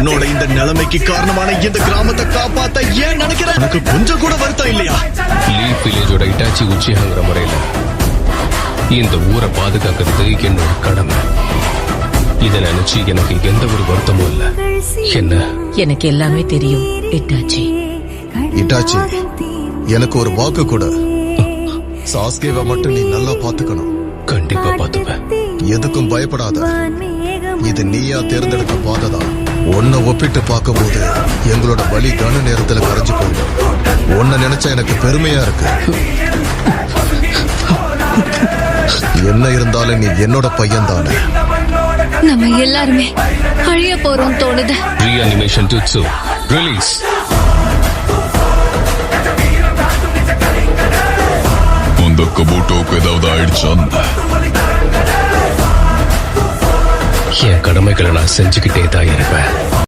உன்னோட இந்த நிலைமைக்கு காரணமான இந்த கிராமத்தை காப்பாத்த ஏன் நினைக்கிற? எனக்கு கொஞ்சம் கூட வருத்தம் இல்லையா? லீஃப் வில்லேஜோட இட்டாச்சி உச்சியாங்கிற முறையில இந்த ஊரை பாதுகாக்கிறது என்னோட கடமை. இதை நினைச்சு எனக்கு எந்த ஒரு வருத்தமும் இல்ல. என்ன? எனக்கு எல்லாமே தெரியும் இட்டாச்சி. இட்டாச்சி, எனக்கு ஒரு வாக்கு கூட. சாஸ்கேவை மட்டும் நீ நல்லா பாத்துக்கணும். கண்டிப்பா பாத்துப்பேன். எதுக்கும் பயப்படாத. இது நீயா தேர்ந்தெடுக்க பாததான். உன்னை ஒப்பிட்டு பார்க்கும்போது எங்களோட வலி கன நேரத்துல கரைஞ்சு போயிடும். உன்னை நினைச்சா எனக்கு பெருமையா இருக்கு. என்ன இருந்தாலும் நீ என்னோட பையன் தானே. நம்ம எல்லாருமே அழிய போறோம் தோணுது. Reanimation jutsu release. அந்த கபூட்டோக்கு ஏதாவது ஆயிடுச்சான்? என் கடமைகளை நான் செஞ்சுக்கிட்டே தான் இருப்பேன்.